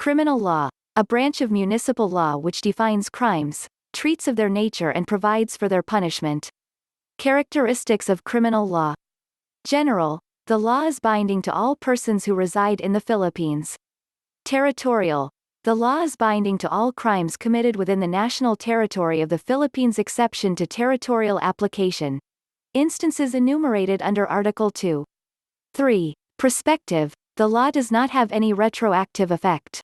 Criminal law, a branch of municipal law which defines crimes, treats of their nature and provides for their punishment. Characteristics of criminal law. General, the law is binding to all persons who reside in the Philippines. Territorial, the law is binding to all crimes committed within the national territory of the Philippines exception to territorial application. Instances enumerated under Article 2. 3. Prospective, the law does not have any retroactive effect.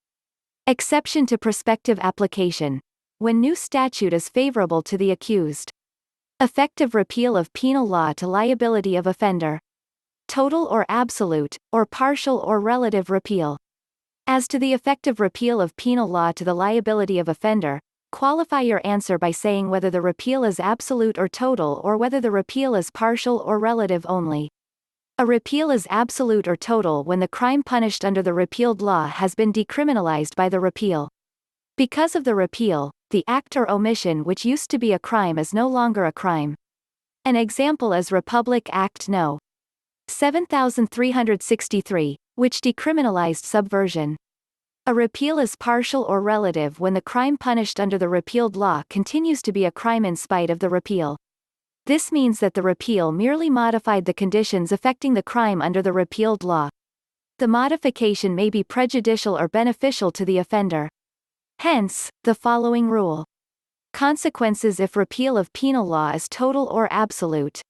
Exception to prospective application. When new statute is favorable to the accused. Effective repeal of penal law to liability of offender. Total or absolute, or partial or relative repeal. As to the effective repeal of penal law to the liability of offender, qualify your answer by saying whether the repeal is absolute or total or whether the repeal is partial or relative only. A repeal is absolute or total when the crime punished under the repealed law has been decriminalized by the repeal. Because of the repeal, the act or omission which used to be a crime is no longer a crime. An example is Republic Act No. 7363, which decriminalized subversion. A repeal is partial or relative when the crime punished under the repealed law continues to be a crime in spite of the repeal. This means that the repeal merely modified the conditions affecting the crime under the repealed law. The modification may be prejudicial or beneficial to the offender. Hence, the following rule. Consequences if repeal of penal law is total or absolute.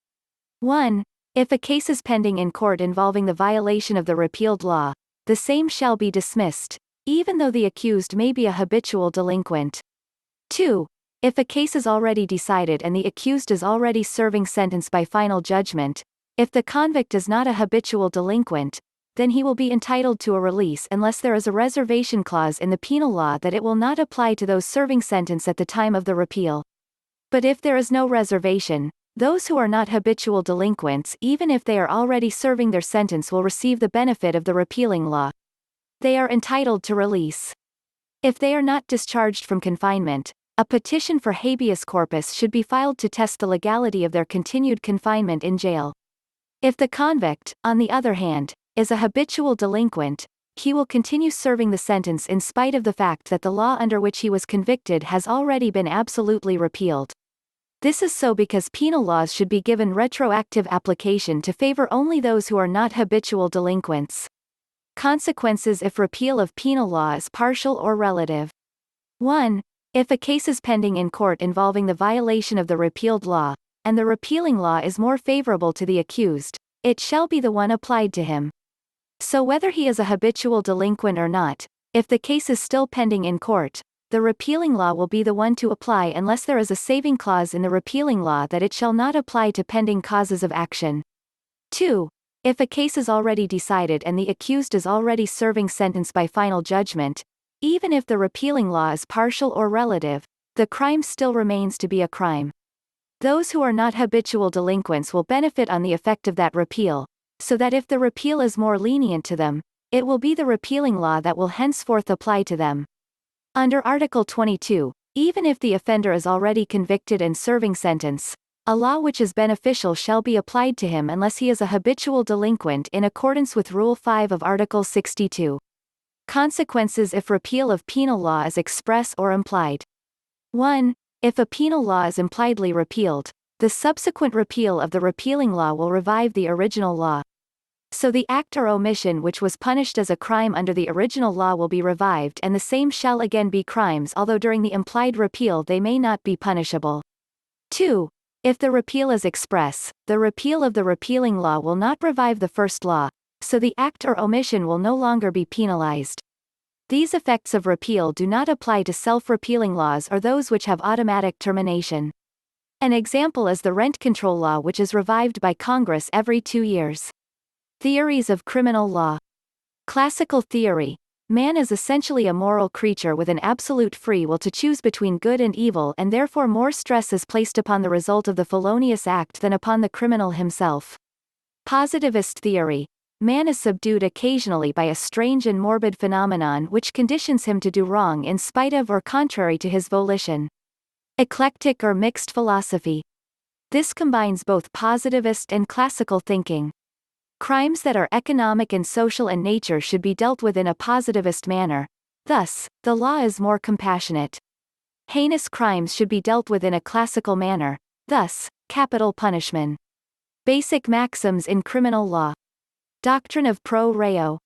1. If a case is pending in court involving the violation of the repealed law, the same shall be dismissed, even though the accused may be a habitual delinquent. 2. If a case is already decided and the accused is already serving sentence by final judgment, if the convict is not a habitual delinquent, then he will be entitled to a release unless there is a reservation clause in the penal law that it will not apply to those serving sentence at the time of the repeal. But if there is no reservation, those who are not habitual delinquents, even if they are already serving their sentence, will receive the benefit of the repealing law. They are entitled to release. If they are not discharged from confinement, a petition for habeas corpus should be filed to test the legality of their continued confinement in jail. If the convict, on the other hand, is a habitual delinquent, he will continue serving the sentence in spite of the fact that the law under which he was convicted has already been absolutely repealed. This is so because penal laws should be given retroactive application to favor only those who are not habitual delinquents. Consequences if repeal of penal law is partial or relative. 1. If a case is pending in court involving the violation of the repealed law, and the repealing law is more favorable to the accused, it shall be the one applied to him. So whether he is a habitual delinquent or not, if the case is still pending in court, the repealing law will be the one to apply unless there is a saving clause in the repealing law that it shall not apply to pending causes of action. 2. If a case is already decided and the accused is already serving sentence by final judgment, even if the repealing law is partial or relative, the crime still remains to be a crime. Those who are not habitual delinquents will benefit on the effect of that repeal, so that if the repeal is more lenient to them, it will be the repealing law that will henceforth apply to them. Under Article 22, even if the offender is already convicted and serving sentence, a law which is beneficial shall be applied to him unless he is a habitual delinquent in accordance with Rule 5 of Article 62. Consequences if repeal of penal law is express or implied. 1. If a penal law is impliedly repealed, the subsequent repeal of the repealing law will revive the original law. So the act or omission which was punished as a crime under the original law will be revived, and the same shall again be crimes although during the implied repeal they may not be punishable. 2. If the repeal is express, the repeal of the repealing law will not revive the first law, so the act or omission will no longer be penalized. These effects of repeal do not apply to self-repealing laws or those which have automatic termination. An example is the rent control law, which is revived by Congress every 2 years. Theories of criminal law. Classical theory. Man is essentially a moral creature with an absolute free will to choose between good and evil, and therefore more stress is placed upon the result of the felonious act than upon the criminal himself. Positivist theory. Man is subdued occasionally by a strange and morbid phenomenon which conditions him to do wrong in spite of or contrary to his volition. Eclectic or mixed philosophy. This combines both positivist and classical thinking. Crimes that are economic and social in nature should be dealt with in a positivist manner, Thus, the law is more compassionate. Heinous crimes should be dealt with in a classical manner, thus, capital punishment. Basic maxims in criminal law. Doctrine of pro reo.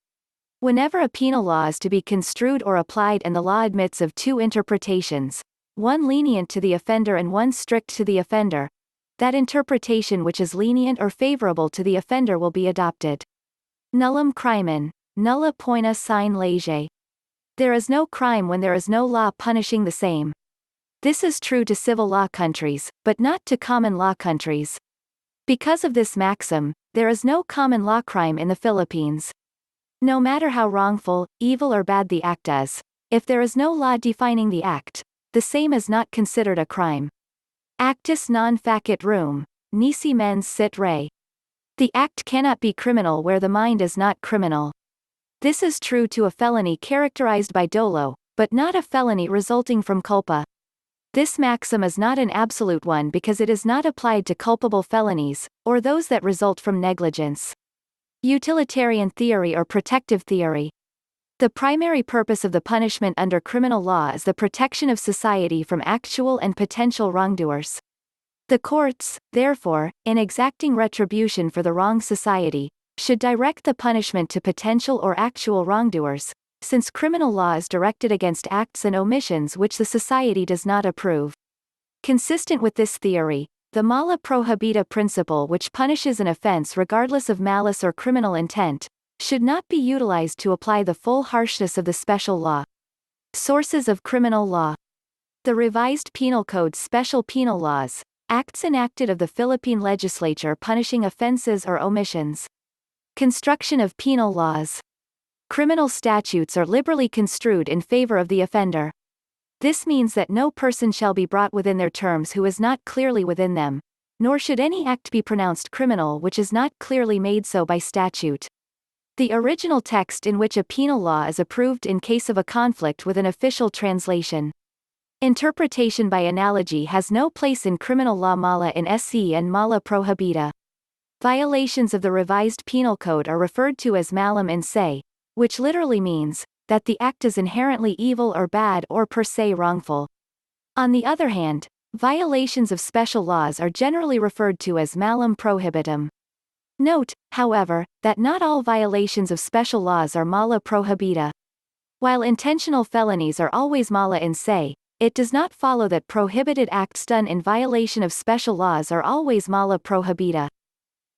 Whenever a penal law is to be construed or applied and the law admits of two interpretations, one lenient to the offender and one strict to the offender, that interpretation which is lenient or favorable to the offender will be adopted. Nullum crimen, nulla poena sine lege. There is no crime when there is no law punishing the same. This is true to civil law countries, but not to common law countries. Because of this maxim, there is no common law crime in the Philippines. No matter how wrongful, evil or bad the act is, if there is no law defining the act, the same is not considered a crime. Actus non facit reum, nisi mens sit re. The act cannot be criminal where the mind is not criminal. This is true to a felony characterized by dolo, but not a felony resulting from culpa. This maxim is not an absolute one because it is not applied to culpable felonies, or those that result from negligence. Utilitarian theory or protective theory. The primary purpose of the punishment under criminal law is the protection of society from actual and potential wrongdoers. The courts, therefore, in exacting retribution for the wrong society, should direct the punishment to potential or actual wrongdoers, since criminal law is directed against acts and omissions which the society does not approve. Consistent with this theory, the mala prohibita principle, which punishes an offense regardless of malice or criminal intent, should not be utilized to apply the full harshness of the special law. Sources of criminal law. The Revised Penal Code. Special penal laws, acts enacted of the Philippine legislature punishing offenses or omissions. Construction of penal laws. Criminal statutes are liberally construed in favor of the offender. This means that no person shall be brought within their terms who is not clearly within them, nor should any act be pronounced criminal which is not clearly made so by statute. The original text in which a penal law is approved in case of a conflict with an official translation. Interpretation by analogy has no place in criminal law. Mala in SC and mala prohibita. Violations of the Revised Penal Code are referred to as malum in se, which literally means that the act is inherently evil or bad or per se wrongful. On the other hand, violations of special laws are generally referred to as malum prohibitum. Note, however, that not all violations of special laws are mala prohibita. While intentional felonies are always mala in se, it does not follow that prohibited acts done in violation of special laws are always mala prohibita.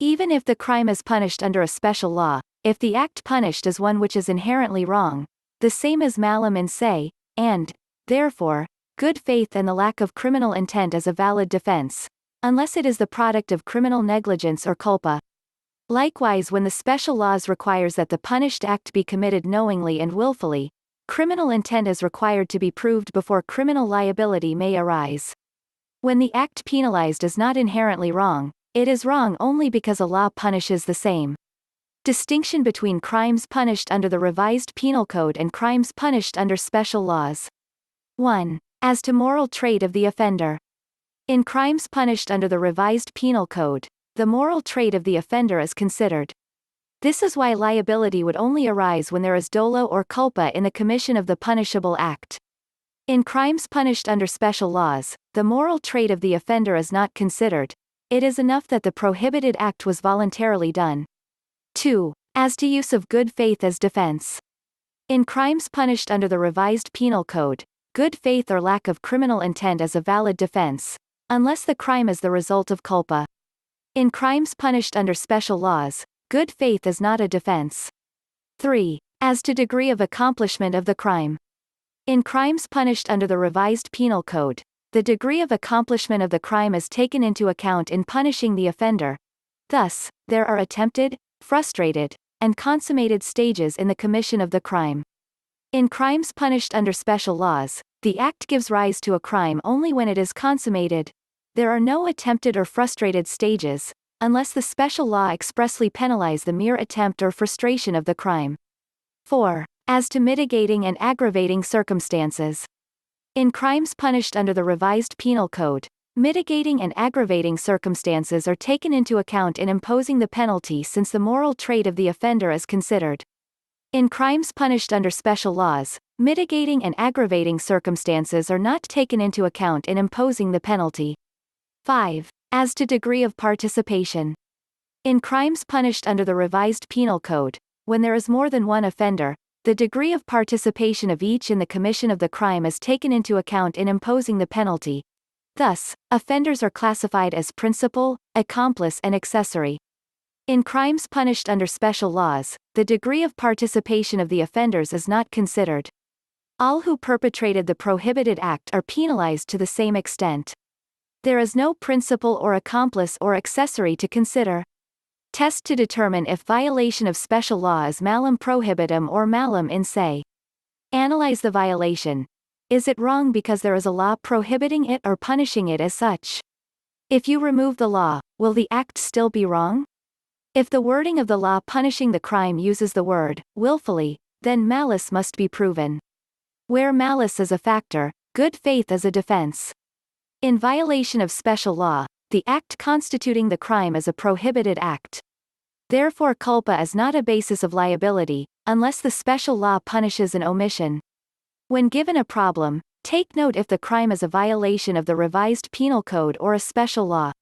Even if the crime is punished under a special law, if the act punished is one which is inherently wrong, the same as malum in se, and, therefore, good faith and the lack of criminal intent as a valid defense, unless it is the product of criminal negligence or culpa. Likewise, when the special laws requires that the punished act be committed knowingly and willfully, criminal intent is required to be proved before criminal liability may arise. When the act penalized is not inherently wrong, it is wrong only because a law punishes the same. Distinction between crimes punished under the Revised Penal Code and crimes punished under special laws. 1. As to moral trait of the offender. In crimes punished under the Revised Penal Code, the moral trait of the offender is considered. This is why liability would only arise when there is dolo or culpa in the commission of the punishable act. In crimes punished under special laws, the moral trait of the offender is not considered. It is enough that the prohibited act was voluntarily done. 2. As to use of good faith as defense. In crimes punished under the Revised Penal Code, good faith or lack of criminal intent is a valid defense, unless the crime is the result of culpa. In crimes punished under special laws, good faith is not a defense. 3. As to degree of accomplishment of the crime. In crimes punished under the Revised Penal Code, the degree of accomplishment of the crime is taken into account in punishing the offender. Thus, there are attempted, frustrated, and consummated stages in the commission of the crime. In crimes punished under special laws, the act gives rise to a crime only when it is consummated. There are no attempted or frustrated stages, unless the special law expressly penalize the mere attempt or frustration of the crime. 4. As to mitigating and aggravating circumstances. In crimes punished under the Revised Penal Code, mitigating and aggravating circumstances are taken into account in imposing the penalty since the moral trait of the offender is considered. In crimes punished under special laws, Mitigating and aggravating circumstances are not taken into account in imposing the penalty. 5. As to degree of participation. In crimes punished under the Revised Penal Code, when there is more than one offender, the degree of participation of each in the commission of the crime is taken into account in imposing the penalty. Thus, offenders are classified as principal, accomplice and accessory. In crimes punished under special laws, the degree of participation of the offenders is not considered. All who perpetrated the prohibited act are penalized to the same extent. There is no principal or accomplice or accessory to consider. Test to determine if violation of special law is malum prohibitum or malum in se. Analyze the violation. Is it wrong because there is a law prohibiting it or punishing it as such? If you remove the law, will the act still be wrong? If the wording of the law punishing the crime uses the word willfully, then malice must be proven. Where malice is a factor, good faith is a defense. In violation of special law, the act constituting the crime is a prohibited act. Therefore culpa is not a basis of liability, unless the special law punishes an omission. When given a problem, take note if the crime is a violation of the Revised Penal Code or a special law.